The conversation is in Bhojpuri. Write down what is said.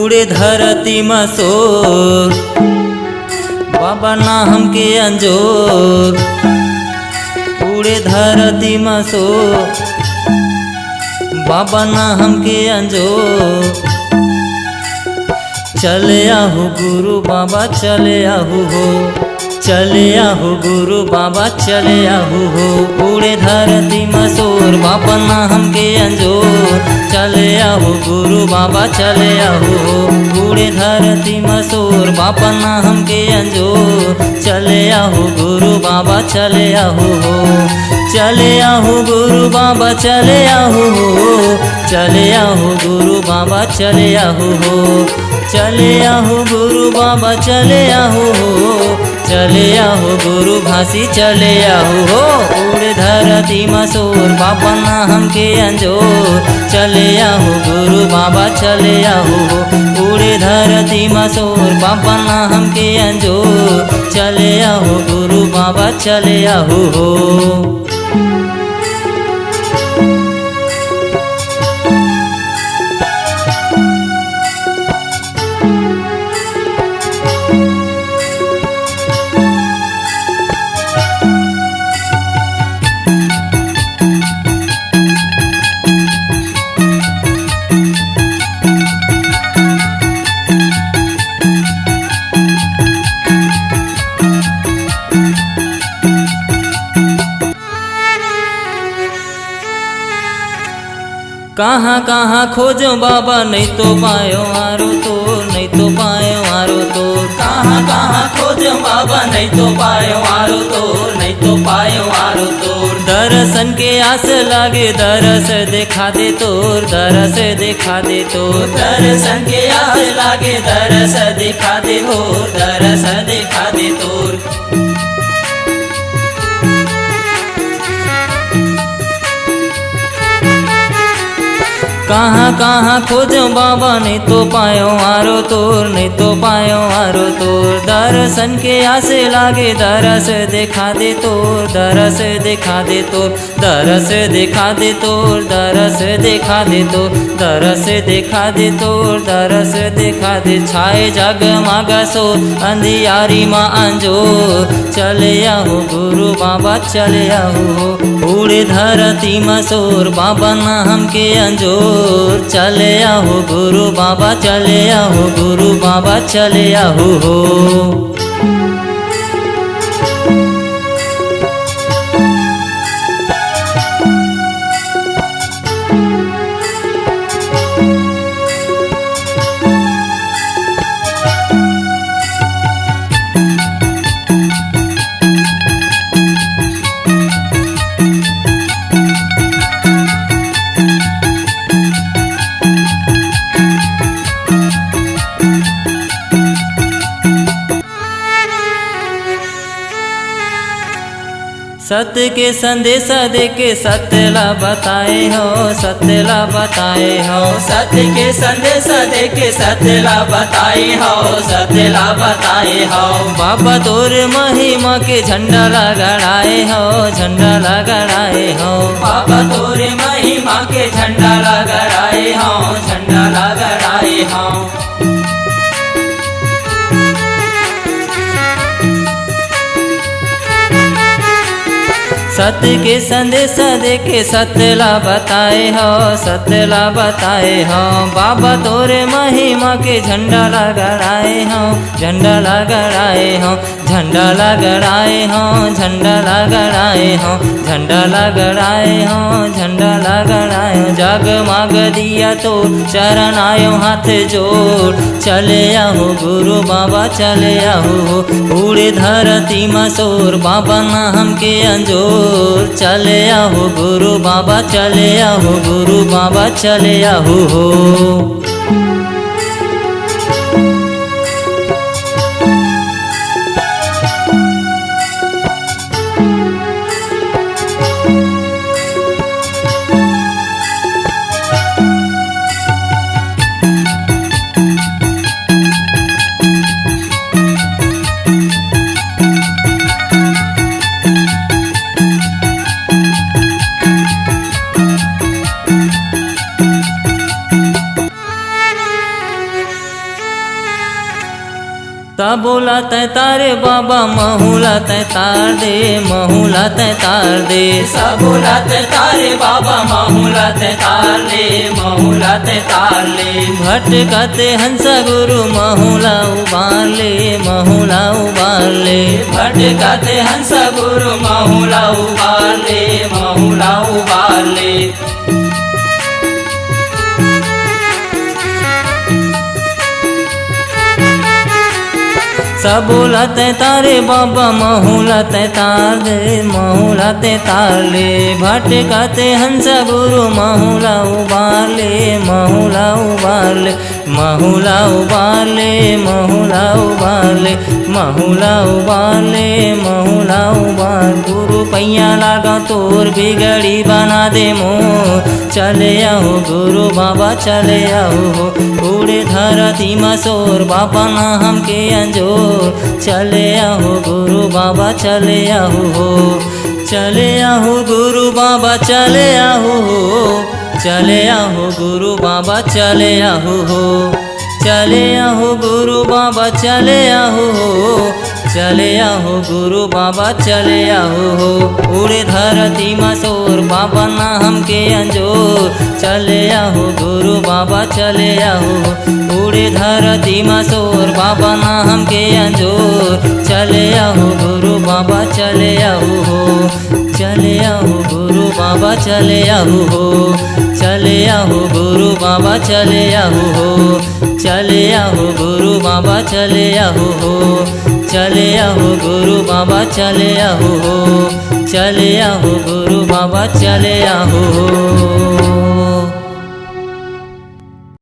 उड़े धरती में शोर, बाबा ना हमके अंजोर। उड़े धरती में शोर, बाबा ना हमके अंजोर। चले आहू गुरु बाबा चले आहू हो, चले आहू गुरु बाबा चले आहू हो। उड़े धरती में शोर, बाबा ना हमके अंजोर। चले आहू गुरु बाबा चले आहू हो। उड़े धरती में शोर, बाबा ना हमके अंजोर। चले आहू गुरु बाबा चले आहू हो। चले आहू गुरु बाबा चले आहू हो। चले आहू गुरु बाबा चले आहू हो। चले आहू गुरु बाबा चले आहू हो। चले आहू गुरु भासी चले आहू हो। उड़े धरती में शोर, बाबा ना हमके अंजोर। चले आहू गुरु बाबा चले आहू हो। उड़े धरती में शोर, बाबा ना हमके अंजोर। चले आहू गुरु बाबा चले आहू हो। कहाँ कहाँ खोजो बाबा, नहीं तो पायो आरो तो, नहीं तो पायो आरो तो। कहाँ कहाँ खोजो बाबा, नहीं तो पायो आरो तो, नहीं तो पायो आरो तो। दर्शन के आस लागे, दरस दिखा दे तोर, दरस दिखा दे तोर। दर्शन के आस लागे, दरस दिखा दे हो, दरस दिखा दे तोर। कहाँ कहाँ खोजो बाबा, नहीं तो पायो आरो तोर, नहीं तो पायो आरो तोर। दर्शन के आसे लागे, दरस दिखा दे तोर, दरस दिखा दे तोर। दरस दिखा दे तोर, दरस दिखा दे तोर। दरस दिखा दे तोर, दरस दिखा दे। छाए जगमग सो अंधियारी माँ अंजोर। चले आहू गुरु बाबा चले आहू हो। उड़े धरती में शोर, बाबा ना हमके अंजोर। चले आहू गुरु बाबा चले आहू, गुरु बाबा चले आहू हो। सत्य के संदेशा दे के सत्यला बताए हो, सत्यला बताए हो। सत्य के संदेशा दे के सत्यला बताए हो, सत्यला बताए हो। बाबा तोर महिमा के झंडा लगाए हो, झंडा लगाए हो। बाबा तोरे महिमा के झंडा लगाए हो, झंडा लगाए हो। सत्य के संदेशा दे के सत्यला बताए हो, सत्यला बताए हो। बाबा तोरे महिमा के झंडा लगाए हो, झंडा लगाए हो। झंडा लगाए हो, झंडा लगाए हो। झंडा लगाए हो, झंडा लगाए हो। जगमग दिया तो चरण आयो हाथ जोड़। चले आहू गुरु बाबा चले आहू। उड़े धरती में शोर, बाबा ना हमके अंजोर। चले आहू गुरु बाबा चले आहू, गुरु बाबा चले आहू हो। सबोला तै तारे बाबा महुला तै तार दे, महुला तै तार दे। सबोला तै तारे बाबा महुला तै तार ले, महुला तै तार ले। भटकते हंस गुरु महुला उबार ले, महुला उबार ले। भटकते हंस गुरु महुला उबार ले, महुला उबार ले। सबोला तै तारे बाबा महुला तै तार दे, महुला तै तार ले। भटकते हंस गुरु महुला उबार ले, महुला उबार ले। महुला उबार ले, महुला उबार ले, महुला उबार ले, महुला उबार। गुरु पैया लागा तोर बिगड़ी बना दे मोर, चले आओ गुरु बाबा चले आओ हो। उड़े धरती मसोर बाबा ना हमके अंजोर, चले आओ गुरु बाबा चले आओ हो। चले आओ गुरु बाबा चले आओ हो, चले आओ गुरु बाबा चले आओ हो। चले आओ गुरु बाबा चले आओ हो, चले आओ गुरु बाबा चले आओ हो। उड़े धरती मसोर बाबा ना हमके अंजोर, चले आओ गुरु बाबा चले आओ हो। उड़े धरती मसोर बाबा ना हमके अंजोर, चले आओ गुरु बाबा चले आओ हो। चले आओ गुरु बाबा चले आओ हो, चले आओ गुरु बाबा चले आओ हो। चले आओ गुरु बाबा चले आओ हो, चले आओ गुरु बाबा चले आओ हो। चले आओ गुरु बाबा चले आओ हो।